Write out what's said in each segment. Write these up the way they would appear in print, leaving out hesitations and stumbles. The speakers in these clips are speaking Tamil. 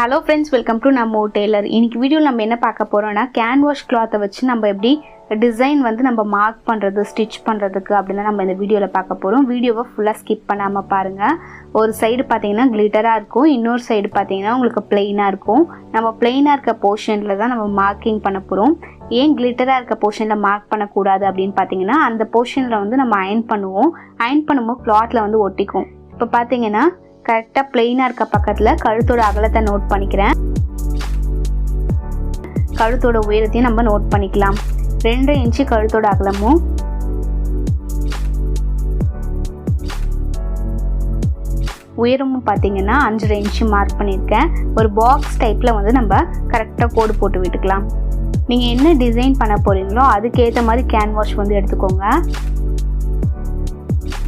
ஹலோ ஃப்ரெண்ட்ஸ், வெல்கம் டு நம்ம டெய்லர். இன்னைக்கு வீடியோவில் நம்ம என்ன பார்க்க போகிறோம்னா, கேன்வாஷ் கிளாத்தை வச்சு நம்ம எப்படி டிசைன் வந்து நம்ம மார்க் பண்ணுறது, ஸ்டிச் பண்ணுறதுக்கு அப்படின்னு நம்ம இந்த வீடியோவில் பார்க்க போகிறோம். வீடியோவை ஃபுல்லாக ஸ்கிப் பண்ணாமல் பாருங்கள். ஒரு சைடு பார்த்தீங்கன்னா கிளிட்டராக இருக்கும், இன்னொரு சைடு பார்த்தீங்கன்னா உங்களுக்கு பிளெயினாக இருக்கும். நம்ம பிளெயினாக இருக்க போர்ஷனில் தான் நம்ம மார்க்கிங் பண்ண போகிறோம். ஏன் கிளிட்டராக இருக்க போர்ஷனில் மார்க் பண்ணக்கூடாது அப்படின்னு பார்த்தீங்கன்னா, அந்த போர்ஷனில் வந்து நம்ம அயன் பண்ணுவோம். அயன் பண்ணும்போது கிளாத்தில் வந்து ஒட்டிக்கும். இப்போ பார்த்தீங்கன்னா கரெக்டாக பிளெயினாக இருக்க பக்கத்தில் கழுத்தோட அகலத்தை நோட் பண்ணிக்கிறேன். கழுத்தோட உயரத்தையும் நம்ம நோட் பண்ணிக்கலாம். 2 இன்ச்சு கழுத்தோட அகலமும், உயரமும் பார்த்தீங்கன்னா 5.5 இன்ச்சு மார்க் பண்ணியிருக்கேன். ஒரு பாக்ஸ் டைப்பில் வந்து நம்ம கரெக்டாக கோடு போட்டு விட்டுக்கலாம். நீங்கள் என்ன டிசைன் பண்ண போகிறீங்களோ அதுக்கேற்ற மாதிரி கேன்வாஷ் வந்து எடுத்துக்கோங்க.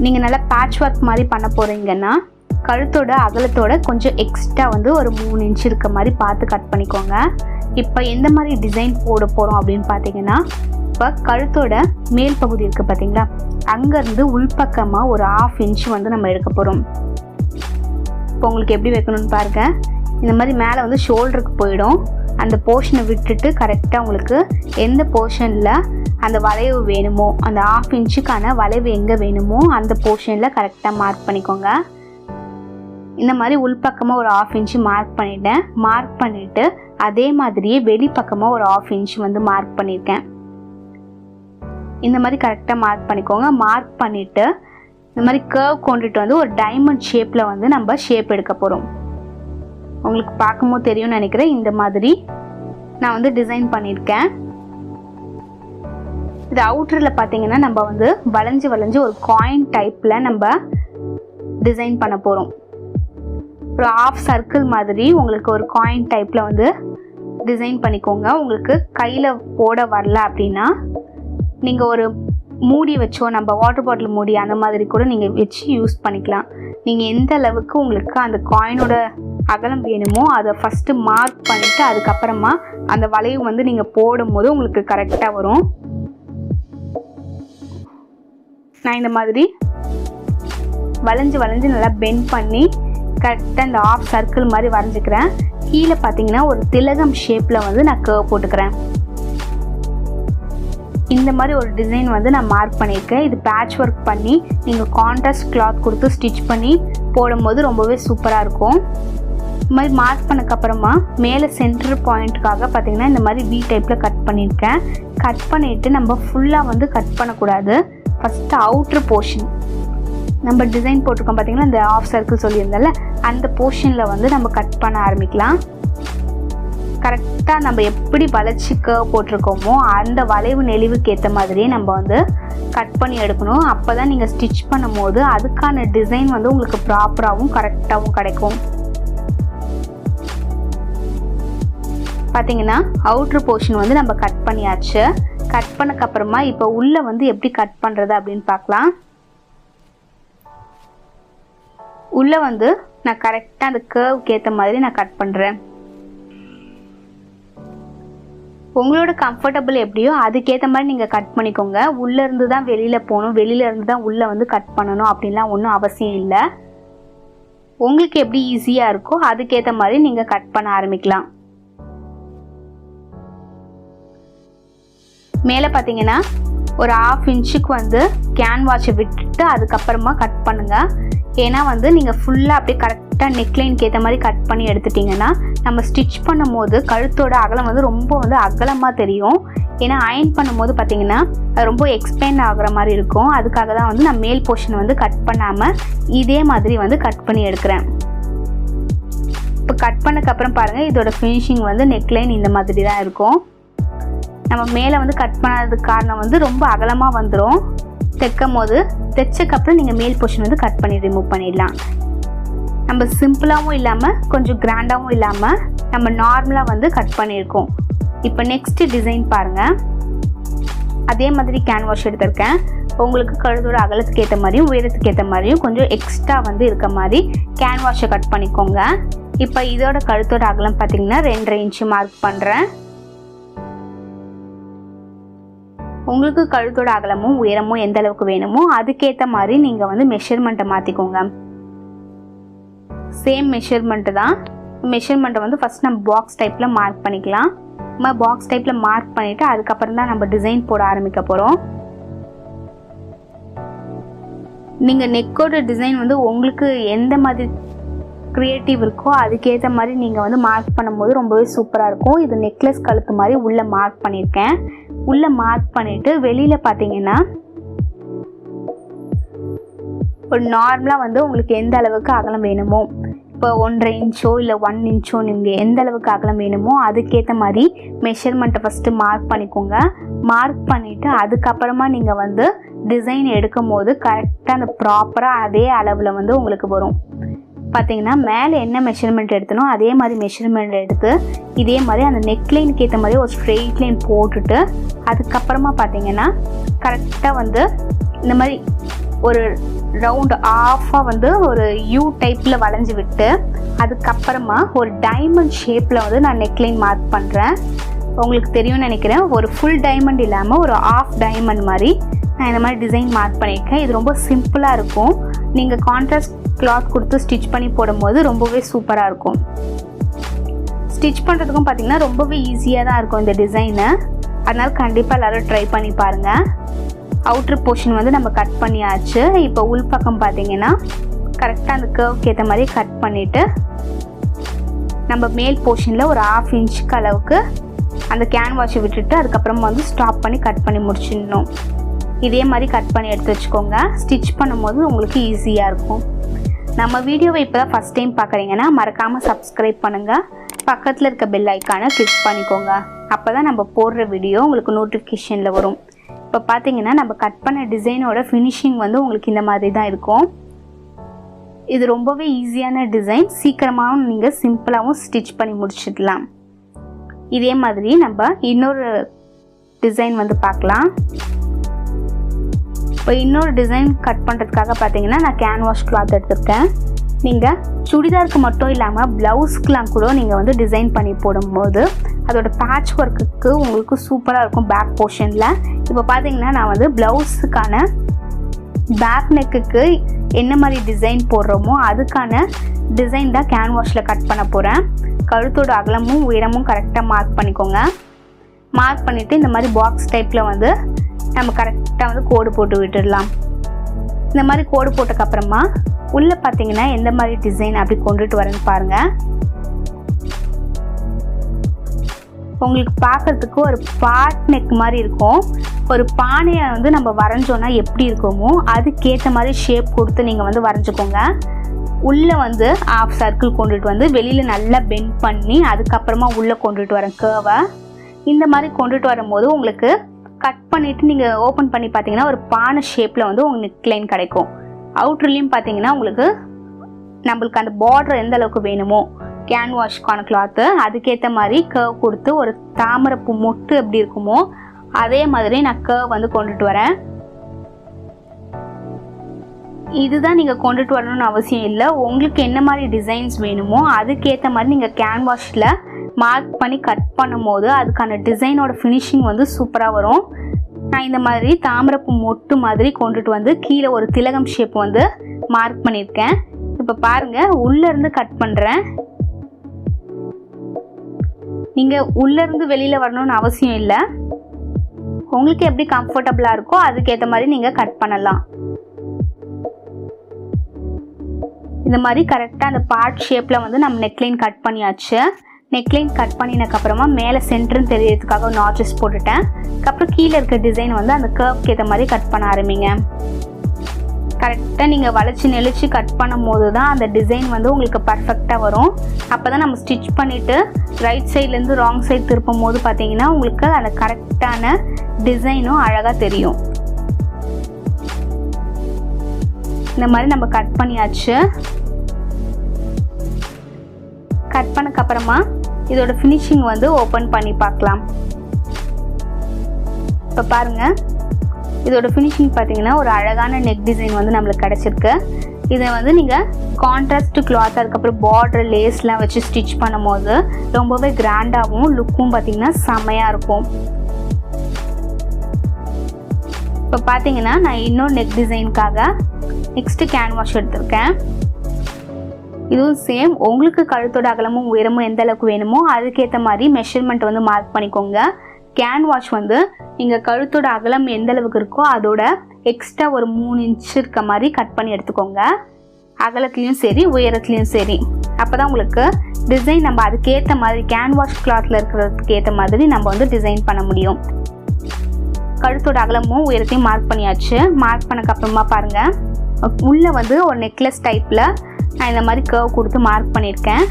நீங்கள் நல்லா பேட்ச் ஒர்க் மாதிரி பண்ண போகிறீங்கன்னா கழுத்தோட அகலத்தோட கொஞ்சம் எக்ஸ்ட்ரா வந்து ஒரு 3 இன்ச்சு இருக்க மாதிரி பார்த்து கட் பண்ணிக்கோங்க. இப்போ எந்த மாதிரி டிசைன் போட போகிறோம் அப்படின்னு பார்த்தீங்கன்னா, இப்போ கழுத்தோட மேல் பகுதி இருக்குது பார்த்தீங்களா, அங்கேருந்து உள்பக்கமாக ஒரு 1/2 இன்ச்சு வந்து நம்ம எடுக்க போகிறோம். இப்போ உங்களுக்கு எப்படி வைக்கணும்னு பாருங்கள். இந்த மாதிரி மேலே வந்து ஷோல்டருக்கு போயிடும். அந்த போர்ஷனை விட்டுட்டு கரெக்டாக உங்களுக்கு எந்த போர்ஷனில் அந்த வளைவு வேணுமோ, அந்த 1/2 இன்ச்சுக்கான வளைவு எங்கே வேணுமோ அந்த போர்ஷனில் கரெக்டாக மார்க் பண்ணிக்கோங்க. இந்த மாதிரி உள்பக்கமாக ஒரு 1/2 இன்ச்சு மார்க் பண்ணிட்டேன். மார்க் பண்ணிவிட்டு அதே மாதிரியே வெளிப்பக்கமாக ஒரு 1/2 இன்ச்சு வந்து மார்க் பண்ணியிருக்கேன். இந்த மாதிரி கரெக்டாக மார்க் பண்ணிக்கோங்க. மார்க் பண்ணிவிட்டு இந்த மாதிரி கர்வ் கொண்டுட்டு வந்து ஒரு டைமண்ட் ஷேப்பில் வந்து நம்ம ஷேப் எடுக்க போகிறோம். உங்களுக்கு பார்க்கும்போது தெரியும்னு நினைக்கிறேன். இந்த மாதிரி நான் வந்து டிசைன் பண்ணியிருக்கேன். இது அவுட்டரில் பார்த்தீங்கன்னா நம்ம வந்து வளைஞ்சு ஒரு காயின் டைப்பில் நம்ம டிசைன் பண்ண போகிறோம். ஒரு 1/2 சர்க்கிள் மாதிரி உங்களுக்கு ஒரு காயின் டைப்பில் வந்து டிசைன் பண்ணிக்கோங்க. உங்களுக்கு கையில் போட வரல அப்படின்னா நீங்கள் ஒரு மூடி வச்சோ, நம்ம வாட்டர் பாட்டில் மூடி அந்த மாதிரி கூட நீங்கள் வச்சு யூஸ் பண்ணிக்கலாம். நீங்கள் எந்த அளவுக்கு உங்களுக்கு அந்த காயினோட அகலம் வேணுமோ அதை ஃபஸ்ட்டு மார்க் பண்ணிவிட்டு அதுக்கப்புறமா அந்த வளைவு வந்து நீங்கள் போடும்போது உங்களுக்கு கரெக்டாக வரும். நான் இந்த மாதிரி வளைஞ்சு நல்லா பெண்ட் பண்ணி கரெக்டாக இந்த 1/2 சர்க்கிள் மாதிரி வரைஞ்சிக்கிறேன். கீழே பார்த்தீங்கன்னா ஒரு திலகம் ஷேப்பில் வந்து நான் கர்வ் போட்டுக்கிறேன். இந்த மாதிரி ஒரு டிசைன் வந்து நான் மார்க் பண்ணியிருக்கேன். இது பேட்ச் ஒர்க் பண்ணி நீங்கள் கான்ட்ராஸ்ட் கிளாத் கொடுத்து ஸ்டிச் பண்ணி போடும்போது ரொம்பவே சூப்பராக இருக்கும். இந்த மாதிரி மார்க் பண்ணக்கப்புறமா மேலே சென்டர் பாயிண்ட்டுக்காக பார்த்தீங்கன்னா இந்த மாதிரி வி டைப்பில் கட் பண்ணியிருக்கேன். கட் பண்ணிவிட்டு நம்ம ஃபுல்லாக வந்து கட் பண்ணக்கூடாது. ஃபஸ்ட்டு அவுட்ரு போர்ஷன் நம்ம டிசைன் போட்டிருக்கோம் பார்த்தீங்கன்னா, இந்த 1/2 சர்க்கிள் சொல்லியிருந்தால அந்த போர்ஷனில் வந்து நம்ம கட் பண்ண ஆரம்பிக்கலாம். கரெக்டாக நம்ம எப்படி வளைச்சி கர்வ் போட்டிருக்கோமோ அந்த வளைவு நெளிவுக்கு ஏற்ற மாதிரியே நம்ம வந்து கட் பண்ணி எடுக்கணும். அப்போ தான் நீங்கள் ஸ்டிச் பண்ணும் போது அதுக்கான டிசைன் வந்து உங்களுக்கு ப்ராப்பராகவும் கரெக்டாகவும் கிடைக்கும். பார்த்தீங்கன்னா அவுட்ரு போர்ஷன் வந்து நம்ம கட் பண்ணியாச்சு. கட் பண்ணக்கப்புறமா இப்போ உள்ளே வந்து எப்படி கட் பண்ணுறது அப்படின்னு பார்க்கலாம். உள்ளே வந்து நான் கரெக்டாக அந்த கர்வுக்கு ஏற்ற மாதிரி நான் கட் பண்ணுறேன். உங்களோட கம்ஃபர்டபுள் எப்படியோ அதுக்கேற்ற மாதிரி நீங்கள் கட் பண்ணிக்கோங்க. உள்ளேருந்து தான் வெளியில் போகணும், வெளியிலேருந்து தான் உள்ளே வந்து கட் பண்ணணும் அப்படின்லாம் ஒன்றும் அவசியம் இல்லை. உங்களுக்கு எப்படி ஈஸியாக இருக்கோ அதுக்கேற்ற மாதிரி நீங்கள் கட் பண்ண ஆரம்பிக்கலாம். மேலே பார்த்தீங்கன்னா ஒரு 1/2 இன்ச்சுக்கு வந்து கேன்வாஷை விட்டுட்டு அதுக்கப்புறமா கட் பண்ணுங்கள். ஏன்னா வந்து நீங்கள் ஃபுல்லாக அப்படியே கரெக்டாக நெக்லைனுக்கு ஏற்ற மாதிரி கட் பண்ணி எடுத்துட்டிங்கன்னா நம்ம ஸ்டிச் பண்ணும் போது கழுத்தோட அகலம் வந்து ரொம்ப வந்து அகலமாக தெரியும். ஏன்னா அயன் பண்ணும்போது பார்த்தீங்கன்னா அது ரொம்ப எக்ஸ்பேண்ட் ஆகிற மாதிரி இருக்கும். அதுக்காக தான் வந்து நான் மேல் போர்ஷன் வந்து கட் பண்ணாமல் இதே மாதிரி வந்து கட் பண்ணி எடுக்கிறேன். இப்போ கட் பண்ணக்கப்புறம் பாருங்கள், இதோட ஃபினிஷிங் வந்து நெக்லைன் இந்த மாதிரி தான் இருக்கும். நம்ம மேலே வந்து கட் பண்ணாததுக்கு காரணம் வந்து ரொம்ப அகலமாக வந்துடும். தைக்கும் போது தைச்சக்கப்புறம் நீங்கள் மேல் போர்ஷன் வந்து கட் பண்ணி ரிமூவ் பண்ணிடலாம். நம்ம சிம்பிளாகவும் இல்லாமல் கொஞ்சம் கிராண்டாகவும் இல்லாமல் நம்ம நார்மலாக வந்து கட் பண்ணியிருக்கோம். இப்போ நெக்ஸ்ட்டு டிசைன் பாருங்கள். அதே மாதிரி கேன்வாஷ் எடுத்திருக்கேன். உங்களுக்கு கழுத்தோட அகலத்துக்கு ஏற்ற மாதிரியும் உயரத்துக்கு ஏற்ற மாதிரியும் கொஞ்சம் எக்ஸ்ட்ரா வந்து இருக்க மாதிரி கேன்வாஷை கட் பண்ணிக்கோங்க. இப்போ இதோட கழுத்தோட அகலம் பார்த்தீங்கன்னா 2.5 இன்ச்சு மார்க் பண்ணுறேன். உங்களுக்கு கழுத்தோட அகலமும் உயரமும் எந்த அளவுக்கு வேணுமோ அதுக்கேற்ற மாதிரி நீங்கள் வந்து மெஷர்மெண்ட்டை மாற்றிக்கோங்க. சேம் மெஷர்மெண்ட்டு தான். மெஷர்மெண்ட்டை வந்து ஃபஸ்ட் நம்ம பாக்ஸ் டைப்பில் மார்க் பண்ணிக்கலாம். நம்ம பாக்ஸ் டைப்பில் மார்க் பண்ணிவிட்டு அதுக்கப்புறம் தான் நம்ம டிசைன் போட ஆரம்பிக்க போகிறோம். நீங்கள் நெக்கோட டிசைன் வந்து உங்களுக்கு எந்த மாதிரி க்ரியேட்டிவ் இருக்கோ அதுக்கேற்ற மாதிரி நீங்கள் வந்து மார்க் பண்ணும்போது ரொம்பவே சூப்பராக இருக்கும். இது நெக்லஸ் கழுத்து மாதிரி உள்ளே மார்க் பண்ணியிருக்கேன். உள்ளே மார்க் பண்ணிவிட்டு வெளியில் பார்த்தீங்கன்னா ஒரு நார்மலாக வந்து உங்களுக்கு எந்த அளவுக்கு அகலம் வேணுமோ, இப்போ 1.5 இன்ச்சோ இல்லை 1 இன்ச்சோ நீங்கள் எந்த அளவுக்கு அகலம் வேணுமோ அதுக்கேற்ற மாதிரி மெஷர்மெண்ட்டை ஃபஸ்ட்டு மார்க் பண்ணிக்கோங்க. மார்க் பண்ணிவிட்டு அதுக்கப்புறமா நீங்கள் வந்து டிசைன் எடுக்கும் போது கரெக்டாக அந்த ப்ராப்பராக அதே அளவில் வந்து உங்களுக்கு வரும். பார்த்தீங்கன்னா மேலே என்ன மெஷர்மெண்ட் எடுத்தனோ அதே மாதிரி மெஷர்மெண்ட் எடுத்து இதே மாதிரி அந்த நெக்லைனுக்கு ஏற்ற மாதிரி ஒரு ஸ்ட்ரெயிட் லைன் போட்டுட்டு அதுக்கப்புறமா பார்த்தீங்கன்னா கரெக்டாக வந்து இந்த மாதிரி ஒரு ரவுண்டு ஆஃபாக வந்து ஒரு யூ டைப்பில் வளைஞ்சி விட்டு அதுக்கப்புறமா ஒரு டைமண்ட் ஷேப்பில் வந்து நான் நெக்லைன் மார்க் பண்ணுறேன். உங்களுக்கு தெரியும்னு நினைக்கிறேன். ஒரு ஃபுல் டைமண்ட் இல்லாமல் ஒரு ஆஃப் டைமண்ட் மாதிரி நான் இந்த மாதிரி டிசைன் மார்க் பண்ணியிருக்கேன். இது ரொம்ப சிம்பிளாக இருக்கும். நீங்கள் கான்ட்ராஸ்ட் கிளாத் கொடுத்து ஸ்டிச் பண்ணி போடும்போது ரொம்பவே சூப்பராக இருக்கும். ஸ்டிச் பண்ணுறதுக்கும் பார்த்திங்கன்னா ரொம்பவே ஈஸியாக தான் இருக்கும் இந்த டிசைனு. அதனால் கண்டிப்பாக எல்லோரும் ட்ரை பண்ணி பாருங்கள். அவுட்ரு போர்ஷன் வந்து நம்ம கட் பண்ணியாச்சு. இப்போ உள் பக்கம் பார்த்திங்கன்னா கரெக்டாக அந்த கர்வ்க்கு ஏற்ற மாதிரி கட் பண்ணிவிட்டு நம்ம மேல் போர்ஷனில் ஒரு 1/2 இன்ச்சுக்கு அளவுக்கு அந்த கேன்வாஷை விட்டுட்டு அதுக்கப்புறமா வந்து ஸ்டாப் பண்ணி கட் பண்ணி முடிச்சிடணும். இதே மாதிரி கட் பண்ணி எடுத்து வச்சுக்கோங்க. ஸ்டிச் பண்ணும்போது உங்களுக்கு ஈஸியாக இருக்கும். நம்ம வீடியோவை இப்போ தான் ஃபஸ்ட் டைம் பார்க்குறீங்கன்னா மறக்காமல் சப்ஸ்கிரைப் பண்ணுங்கள். பக்கத்தில் இருக்க பெல் ஐக்கானை கிளிக் பண்ணிக்கோங்க. அப்போ தான் நம்ம போடுற வீடியோ உங்களுக்கு நோட்டிஃபிகேஷனில் வரும். இப்போ பார்த்தீங்கன்னா நம்ம கட் பண்ண டிசைனோட ஃபினிஷிங் வந்து உங்களுக்கு இந்த மாதிரி தான் இருக்கும். இது ரொம்பவே ஈஸியான டிசைன். சீக்கிரமாகவும் நீங்கள் சிம்பிளாகவும் ஸ்டிச் பண்ணி முடிச்சிடலாம். இதே மாதிரி நம்ம இன்னொரு டிசைன் வந்து பார்க்கலாம். இப்போ இன்னொரு டிசைன் கட் பண்ணுறதுக்காக பார்த்தீங்கன்னா நான் கேன்வாஷ் கிளாத் எடுத்துருக்கேன். நீங்கள் சுடிதாருக்கு மட்டும் இல்லாமல் ப்ளவுஸ்க்கெலாம் கூட நீங்கள் வந்து டிசைன் பண்ணி போடும்போது அதோட பேட்ச் ஒர்க்குக்கு உங்களுக்கு சூப்பராக இருக்கும் பேக் போர்ஷனில். இப்போ பார்த்தீங்கன்னா நான் வந்து ப்ளவுஸுக்கான பேக் நெக்குக்கு என்ன மாதிரி டிசைன் போடுறோமோ அதுக்கான டிசைன் தான் கேன்வாஷில் கட் பண்ண போகிறேன். கழுத்தோட அகலமும் உயரமும் கரெக்டாக மார்க் பண்ணிக்கோங்க. மார்க் பண்ணிவிட்டு இந்த மாதிரி பாக்ஸ் டைப்பில் வந்து நம்ம கரெக்டாக வந்து கோடு போட்டு விட்டுடலாம். இந்த மாதிரி கோடு போட்டதுக்கப்புறமா உள்ளே பார்த்தீங்கன்னா எந்த மாதிரி டிசைன் அப்படி கொண்டுட்டு வரேன்னு பாருங்கள். உங்களுக்கு பார்க்குறதுக்கு ஒரு பாட் நெக் மாதிரி இருக்கும். ஒரு பானையை வந்து நம்ம வரைஞ்சோன்னா எப்படி இருக்குமோ அதுக்கேற்ற மாதிரி ஷேப் கொடுத்து நீங்கள் வந்து வரைஞ்சிக்கோங்க. உள்ளே வந்து 1/2 சர்க்கிள் கொண்டுட்டு வந்து வெளியில் நல்லா பெண்ட் பண்ணி அதுக்கப்புறமா உள்ளே கொண்டுட்டு வரேன் கர்வை. இந்த மாதிரி கொண்டுட்டு வரும்போது உங்களுக்கு கட் பண்ணிவிட்டு நீங்கள் ஓப்பன் பண்ணி பார்த்தீங்கன்னா ஒரு பானை ஷேப்பில் வந்து உங்களுக்கு நெக்லைன் கிடைக்கும். அவுட்ருலேயும் பார்த்தீங்கன்னா உங்களுக்கு நம்மளுக்கு அந்த பார்டர் எந்த அளவுக்கு வேணுமோ கேன்வாஷ்க்கான கிளாத்து அதுக்கேற்ற மாதிரி கர்வ் கொடுத்து ஒரு தாமரைப்பூ மொட்டு எப்படி இருக்குமோ அதே மாதிரி நான் கர்வ் வந்து கொண்டுட்டு வரேன். இதுதான் நீங்கள் கொண்டுட்டு வரணும்னு அவசியம் இல்லை. உங்களுக்கு என்ன மாதிரி டிசைன்ஸ் வேணுமோ அதுக்கேற்ற மாதிரி நீங்கள் கேன்வாஷில் மார்க் பண்ணி கட் பண்ணும் போது அதுக்கான டிசைனோட ஃபினிஷிங் வந்து சூப்பராக வரும். நான் இந்த மாதிரி தாமரைப்பூ மொட்டு மாதிரி கொண்டுட்டு வந்து கீழே ஒரு திலகம் ஷேப் வந்து மார்க் பண்ணியிருக்கேன். இப்போ பாருங்கள் உள்ளேருந்து கட் பண்ணுறேன். நீங்கள் உள்ளேருந்து வெளியில் வரணும்னு அவசியம் இல்லை. உங்களுக்கு எப்படி கம்ஃபர்டபுளாக இருக்கோ அதுக்கேற்ற மாதிரி நீங்கள் கட் பண்ணலாம். இந்த மாதிரி கரெக்டாக அந்த பார்ட் ஷேப்பில் வந்து நம்ம நெக்லைன் கட் பண்ணியாச்சு. நெக்லைன் கட் பண்ணினதுக்கப்புறமா மேலே சென்டர்னு தெரியறதுக்காக ஒரு நாச்சஸ் போட்டுட்டேன். அதுக்கப்புறம் கீழே இருக்க டிசைன் வந்து அந்த கர்வ்க்கு ஏற்ற மாதிரி கட் பண்ண ஆரம்பிங்க. கரெக்டாக நீங்கள் வளைச்சி நெளிச்சு கட் பண்ணும் போது தான் அந்த டிசைன் வந்து உங்களுக்கு பர்ஃபெக்டாக வரும். அப்போ தான் நம்ம ஸ்டிச் பண்ணிவிட்டு ரைட் சைட்லேருந்து ராங் சைட் திருப்பும் போது பார்த்தீங்கன்னா உங்களுக்கு அந்த கரெக்டான டிசைனும் அழகாக தெரியும். இந்த மாதிரி நம்ம கட் பண்ணியாச்சு. கட் பண்ணக்கப்புறமா இதோட ஃபினிஷிங் வந்து ஓப்பன் பண்ணி பார்க்கலாம். இப்போ பாருங்கள் இதோட ஃபினிஷிங் பார்த்தீங்கன்னா ஒரு அழகான நெக் டிசைன் வந்து நம்மளுக்கு கிடச்சிருக்கு. இதை வந்து நீங்கள் கான்ட்ராஸ்ட் கிளாத் அதுக்கப்புறம் பார்டர் லேஸ்லாம் வச்சு ஸ்டிச் பண்ணும் போது ரொம்பவே கிராண்டாகவும் லுக்கும் பார்த்தீங்கன்னா செம்மையாக இருக்கும். இப்போ பார்த்தீங்கன்னா நான் இன்னொரு நெக் டிசைனுக்காக நெக்ஸ்ட்டு கேன்வாஷ் எடுத்திருக்கேன். இதுவும் சேம், உங்களுக்கு கழுத்தோட அகலமும் உயரமும் எந்த அளவுக்கு வேணுமோ அதுக்கேற்ற மாதிரி மெஷர்மெண்ட் வந்து மார்க் பண்ணிக்கோங்க. கேன் வாஷ் வந்து நீங்கள் கழுத்தோட அகலம் எந்த அளவுக்கு இருக்கோ அதோட எக்ஸ்ட்ரா ஒரு 3 இன்ச் இருக்க மாதிரி கட் பண்ணி எடுத்துக்கோங்க. அகலத்துலேயும் சரி உயரத்துலேயும் சரி. அப்போ தான் உங்களுக்கு டிசைன் நம்ம அதுக்கேற்ற மாதிரி கேன் வாஷ் கிளாத்தில் இருக்கிறதுக்கு ஏற்ற மாதிரி நம்ம வந்து டிசைன் பண்ண முடியும். கழுத்தோட அகலமும் உயரத்தையும் மார்க் பண்ணியாச்சு. மார்க் பண்ணக்கப்புறமா பாருங்கள், உள்ளே வந்து ஒரு நெக்லஸ் டைப்பில் நான் இந்த மாதிரி கர்வ் கொடுத்து மார்க் பண்ணியிருக்கேன்.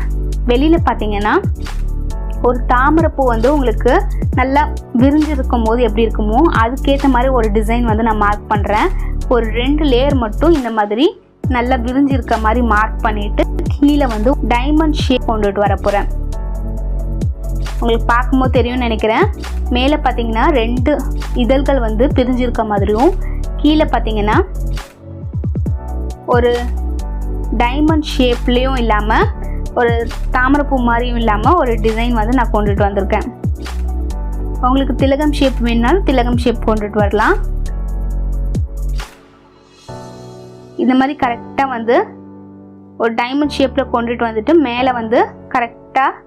வெளியில் பார்த்தீங்கன்னா ஒரு தாமரைப்பூ வந்து உங்களுக்கு நல்லா விரிஞ்சிருக்கும் போது எப்படி இருக்குமோ அதுக்கேற்ற மாதிரி ஒரு டிசைன் வந்து நான் மார்க் பண்ணுறேன். ஒரு 2 லேயர் மட்டும் இந்த மாதிரி நல்லா விரிஞ்சிருக்க மாதிரி மார்க் பண்ணிவிட்டு கீழே வந்து டைமண்ட் ஷேப் கொண்டுட்டு வர போகிறேன். உங்களுக்கு பார்க்கும்போது தெரியும்னு நினைக்கிறேன். மேலே பார்த்தீங்கன்னா 2 இதழ்கள் வந்து பிரிஞ்சிருக்க மாதிரியும் கீழே பார்த்தீங்கன்னா ஒரு டைமண்ட் ஷேப்லேயும் இல்லாமல் ஒரு தாமரைப்பூ மாதிரியும் இல்லாமல் ஒரு டிசைன் வந்து நான் கொண்டுட்டு வந்திருக்கேன். உங்களுக்கு திலகம் ஷேப் வேணுனாலும் திலகம் ஷேப் கொண்டுட்டு வரலாம். இந்த மாதிரி கரெக்டாக வந்து ஒரு டைமண்ட் ஷேப்பில் கொண்டுட்டு வந்துட்டு மேலே வந்து கரெக்டாக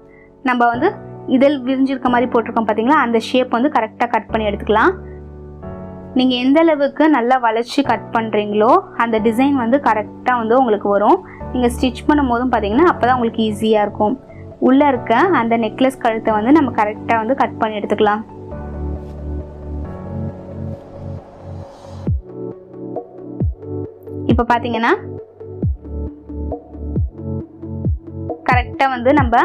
நம்ம வந்து இதழ் விரிஞ்சிருக்க மாதிரி போட்டிருக்கோம் பார்த்தீங்களா, அந்த ஷேப் வந்து கரெக்டாக கட் பண்ணி எடுத்துக்கலாம். நீங்கள் எந்த அளவுக்கு நல்லா வளைச்சி கட் பண்ணுறீங்களோ அந்த டிசைன் வந்து கரெக்டாக வந்து உங்களுக்கு வரும். நீங்கள் ஸ்டிச் பண்ணும் போதும் பார்த்தீங்கன்னா அப்போ தான் உங்களுக்கு ஈஸியாக இருக்கும். உள்ளே இருக்க அந்த நெக்லஸ் கழுத்தை வந்து நம்ம கரெக்டாக வந்து கட் பண்ணி எடுத்துக்கலாம். இப்போ பார்த்தீங்கன்னா கரெக்டாக வந்து நம்ம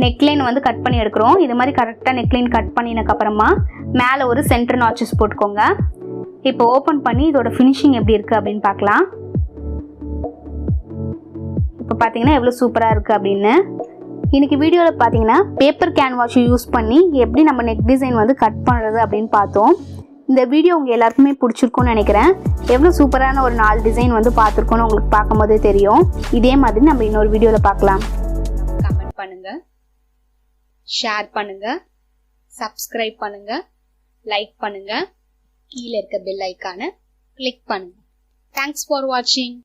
நெக்லைன் வந்து கட் பண்ணி எடுக்கிறோம். இது மாதிரி கரெக்டாக நெக்லைன் கட் பண்ணினதுக்கப்புறமா மேலே ஒரு சென்டர் நாச்சஸ் போட்டுக்கோங்க. இப்போ ஓப்பன் பண்ணி இதோட ஃபினிஷிங் எப்படி இருக்குது அப்படின்னு பார்க்கலாம். இப்போ பார்த்தீங்கன்னா எவ்வளோ சூப்பராக இருக்குது அப்படின்னு. இன்றைக்கி வீடியோவில் பார்த்தீங்கன்னா பேப்பர் கேன்வாஷை யூஸ் பண்ணி எப்படி நம்ம நெக் டிசைன் வந்து கட் பண்ணுறது அப்படின்னு பார்த்தோம். இந்த வீடியோ உங்கள் எல்லாருக்குமே பிடிச்சிருக்கும்னு நினைக்கிறேன். எவ்வளோ சூப்பரான ஒரு 4 டிசைன் வந்து பார்த்துருக்கோன்னு உங்களுக்கு பார்க்கும் போதே தெரியும். இதே மாதிரி நம்ம இன்னொரு வீடியோவில் பார்க்கலாம். கமெண்ட் பண்ணுங்கள், ஷேர் பண்ணுங்கள், சப்ஸ்கிரைப் பண்ணுங்கள், லைக் பண்ணுங்கள், கீழே இருக்க பெல் ஐக்கானை கிளிக் பண்ணுங்கள். தேங்க்ஸ் ஃபார் வாட்சிங்.